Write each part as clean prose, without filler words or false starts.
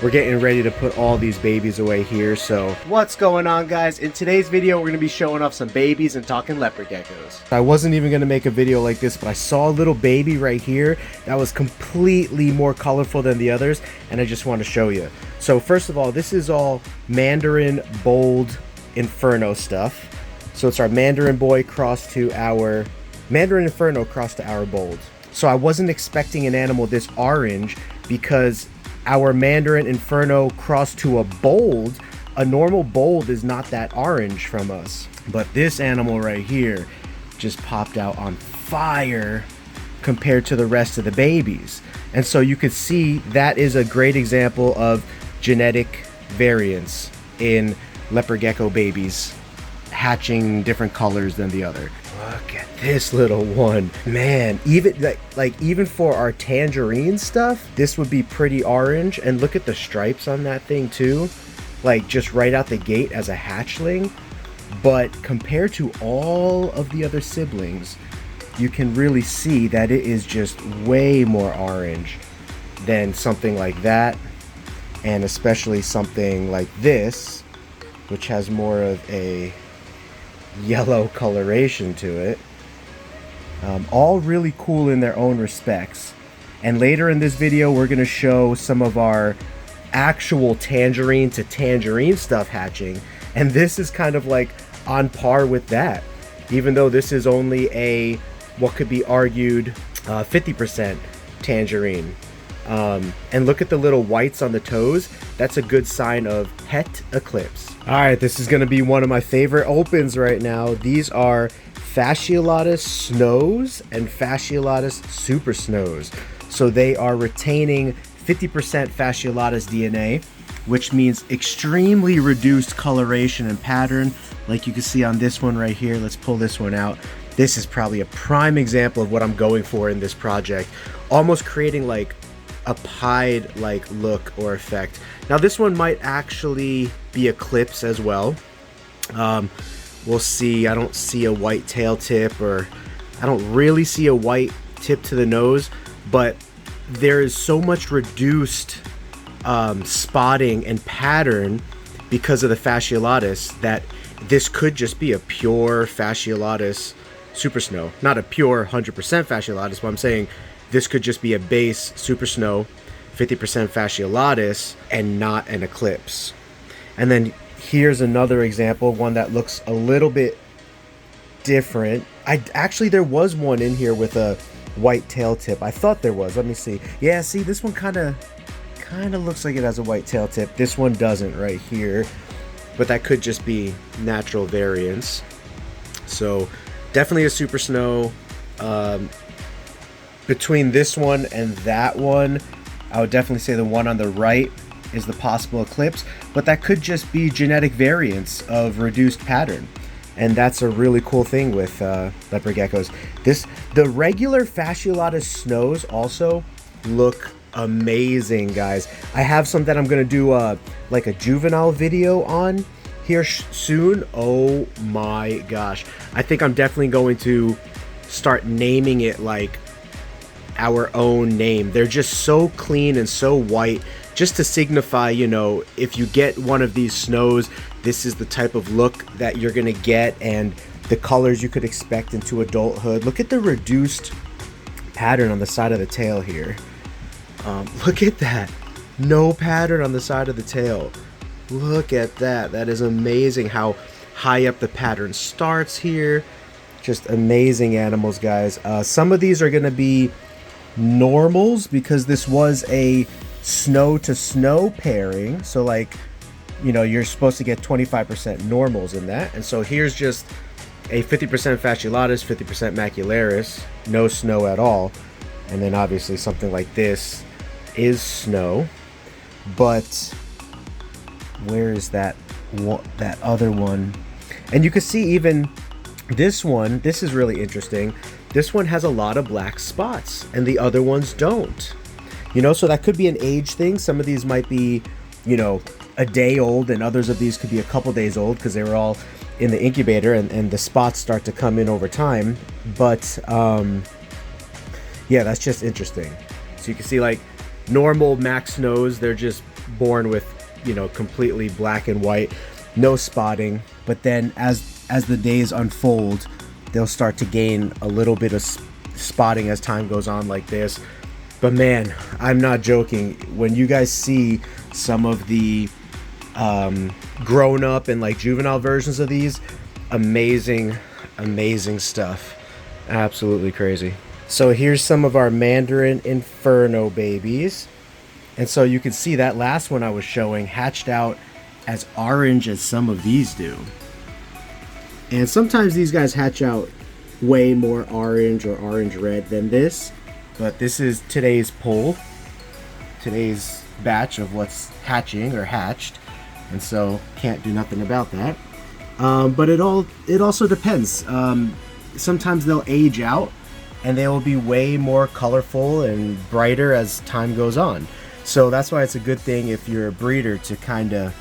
We're getting ready to put all these babies away here. So what's going on, guys? In today's video, we're going to be showing off some babies and talking leopard geckos. I wasn't even going to make a video like this, but I saw a little baby right here that was completely more colorful than the others, and I just want to show you. So first of all, this is all Mandarin Bold Inferno stuff. So it's our Mandarin Boy crossed to our Mandarin Inferno crossed to our Bold. So I wasn't expecting an animal this orange because our Mandarin Inferno crossed to a Bold, a normal Bold is not that orange from us. But this animal right here just popped out on fire compared to the rest of the babies. And so you could see that is a great example of genetic variance in leopard gecko babies hatching different colors than the other. Look at this little one, man. Even like even for our tangerine stuff, this would be pretty orange. And look at the stripes on that thing too, like just right out the gate as a hatchling. But compared to all of the other siblings, you can really see that it is just way more orange than something like that, and especially something like this, which has more of a yellow coloration to it. All really cool in their own respects. And later in this video, we're going to show some of our actual tangerine to tangerine stuff hatching, and this is kind of like on par with that, even though this is only a what could be argued 50% tangerine. And look at the little whites on the toes. That's a good sign of het eclipse. All right, this is going to be one of my favorite opens right now. These are Fasciolatus snows and Fasciolatus super snows. So they are retaining 50% Fasciolatus DNA, which means extremely reduced coloration and pattern. Like you can see on this one right here. Let's pull this one out. This is probably a prime example of what I'm going for in this project. Almost creating like a pied like look or effect. Now this one might actually be eclipse as well. We'll see. I don't see a white tail tip, or I don't really see a white tip to the nose, but there is so much reduced spotting and pattern because of the Fasciolatus that this could just be a pure Fasciolatus super snow. Not a pure 100% Fasciolatus, but I'm saying this could just be a base super snow, 50% Fasciolatus, and not an eclipse. And then here's another example, one that looks a little bit different. Actually, there was one in here with a white tail tip. I thought there was. Let me see. Yeah, see, this one kind of looks like it has a white tail tip. This one doesn't right here, but that could just be natural variance. So definitely a super snow. Between this one and that one, I would definitely say the one on the right is the possible eclipse, but that could just be genetic variance of reduced pattern. And that's a really cool thing with leopard geckos. The regular Fasciolatus snows also look amazing, guys. I have some that I'm gonna do like a juvenile video on here soon. Oh my gosh. I think I'm definitely going to start naming it like our own name. They're just so clean and so white, just to signify, you know, if you get one of these snows, this is the type of look that you're gonna get and the colors you could expect into adulthood. Look at the reduced pattern on the side of the tail here. Look at that. No pattern on the side of the tail. Look at that. That is amazing how high up the pattern starts here. Just amazing animals, guys. Some of these are gonna be normals because this was a snow to snow pairing, so like, you know, you're supposed to get 25% normals in that. And so here's just a 50% Fasciolatus, 50% Macularis, no snow at all. And then obviously something like this is snow. But where is that other one? And you can see even this one, this is really interesting. This one has a lot of black spots and the other ones don't. You know, so that could be an age thing. Some of these might be, you know, a day old, and others of these could be a couple days old because they were all in the incubator, and the spots start to come in over time. But yeah, that's just interesting. So you can see like normal max snows, they're just born with, you know, completely black and white, no spotting. But then as the days unfold, they'll start to gain a little bit of spotting as time goes on, like this. But man, I'm not joking. When you guys see some of the grown up and like juvenile versions of these, amazing stuff, absolutely crazy. So here's some of our Mandarin Inferno babies, and so you can see that last one I was showing hatched out as orange as some of these do, and sometimes these guys hatch out way more orange or orange red than this, but this is today's poll, today's batch of what's hatching or hatched, and so can't do nothing about that. But it also depends. Sometimes they'll age out and they will be way more colorful and brighter as time goes on. So that's why it's a good thing if you're a breeder to kind of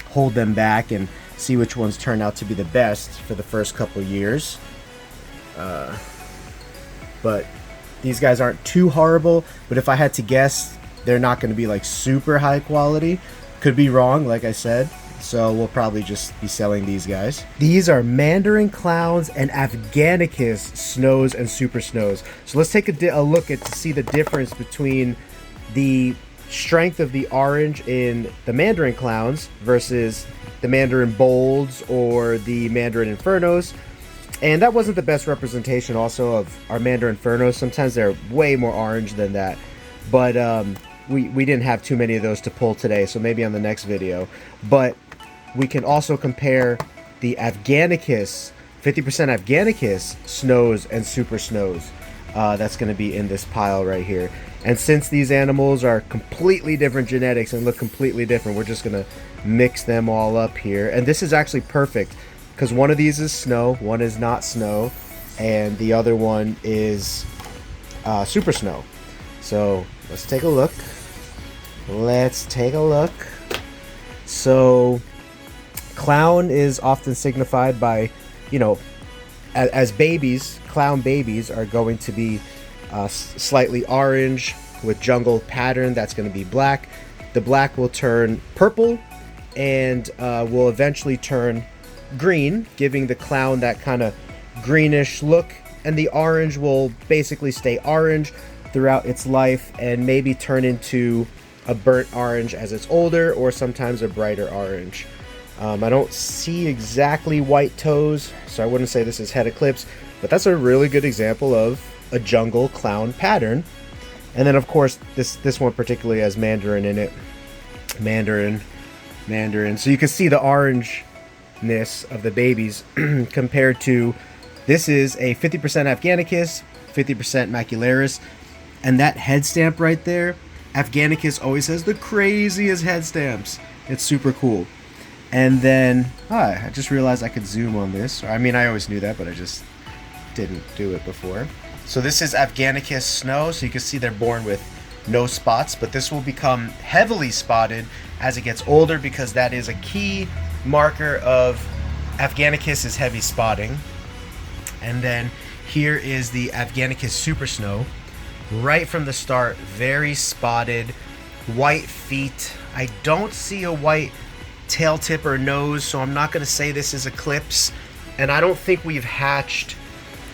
hold them back and see which ones turn out to be the best for the first couple years. But these guys aren't too horrible, but if I had to guess, they're not going to be like super high quality. Could be wrong, like I said. So we'll probably just be selling these guys. These are Mandarin Clowns and Afghanicus Snows and Super Snows. So let's take a look to see the difference between the strength of the orange in the Mandarin Clowns versus the Mandarin Bolds or the Mandarin Infernos. And that wasn't the best representation also of our Mandarin Infernos. Sometimes they're way more orange than that. But we didn't have too many of those to pull today, so maybe on the next video. But we can also compare the Afghanicus, 50% Afghanicus Snows and Super Snows. That's going to be in this pile right here. And since these animals are completely different genetics and look completely different, we're just going to mix them all up here. And this is actually perfect because one of these is snow, one is not snow, and the other one is Super Snow. So let's take a look. So clown is often signified by, you know, as babies, clown babies are going to be slightly orange with jungle pattern. That's going to be black. The black will turn purple and will eventually turn green, giving the clown that kind of greenish look, and the orange will basically stay orange throughout its life and maybe turn into a burnt orange as it's older, or sometimes a brighter orange. I don't see exactly white toes, so I wouldn't say this is head eclipse, but that's a really good example of a jungle clown pattern. And then of course this one particularly has Mandarin in it. Mandarin. So you can see the orangeness of the babies compared to, this is a 50% Afghanicus, 50% Macularis, and that head stamp right there, Afghanicus always has the craziest head stamps. It's super cool. And then, I just realized I could zoom on this. I mean, I always knew that, but I just didn't do it before. So this is Afghanicus Snow, so you can see they're born with no spots, but this will become heavily spotted as it gets older because that is a key marker of Afghanicus is heavy spotting. And then here is the Afghanicus Super Snow. Right from the start, very spotted, white feet. I don't see a white tail tip or nose, so I'm not going to say this is eclipse. And I don't think we've hatched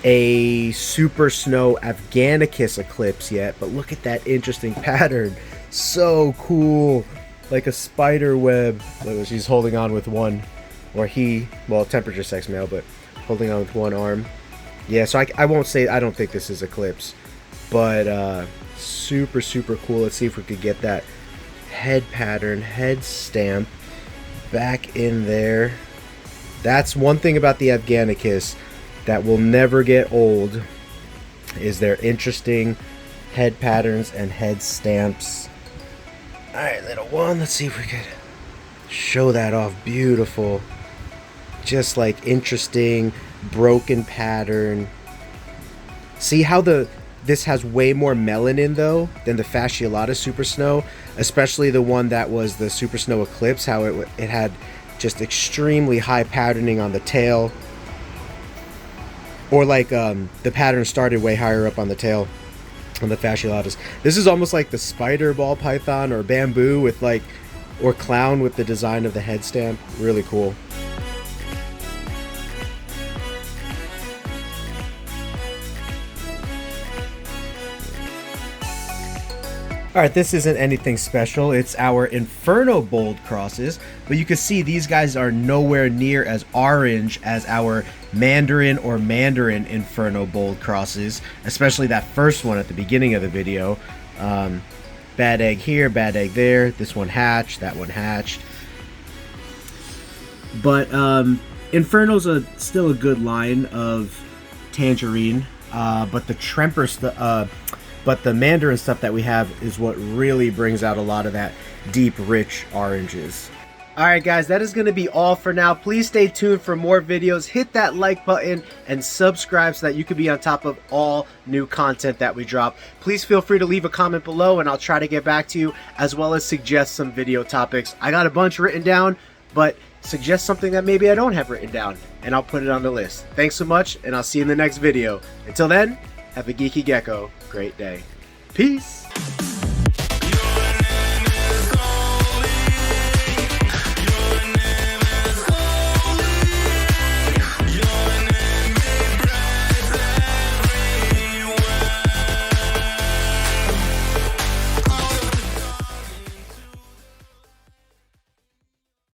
a Super Snow Afghanicus eclipse yet, but look at that interesting pattern. So cool, like a spider web. Look, she's holding on with one, or he, well, temperature sex male, but holding on with one arm. Yeah, so I won't say, I don't think this is eclipse, but super cool. Let's see if we could get that head pattern, head stamp back in there. That's one thing about the Afghanicus that will never get old, is their interesting head patterns and head stamps. Alright, little one, let's see if we could show that off. Beautiful. Just like interesting broken pattern. See how this has way more melanin though than the Fasciolata Super Snow, especially the one that was the Super Snow Eclipse, how it had just extremely high patterning on the tail, or like the pattern started way higher up on the tail. on the fasciolatus. This is almost like the spider ball python or bamboo with like, or clown with the design of the head stamp. Really cool. Alright, this isn't anything special. It's our Inferno Bold crosses, but you can see these guys are nowhere near as orange as our Mandarin or Mandarin Inferno Bold crosses, especially that first one at the beginning of the video. Bad egg here, bad egg there. This one hatched, that one hatched. But Inferno's still a good line of tangerine, but the Tremper but the Mandarin stuff that we have is what really brings out a lot of that deep, rich oranges. Alright guys, that is going to be all for now. Please stay tuned for more videos. Hit that like button and subscribe so that you can be on top of all new content that we drop. Please feel free to leave a comment below and I'll try to get back to you, as well as suggest some video topics. I got a bunch written down, but suggest something that maybe I don't have written down and I'll put it on the list. Thanks so much, and I'll see you in the next video. Until then, have a geeky gecko great day. Peace.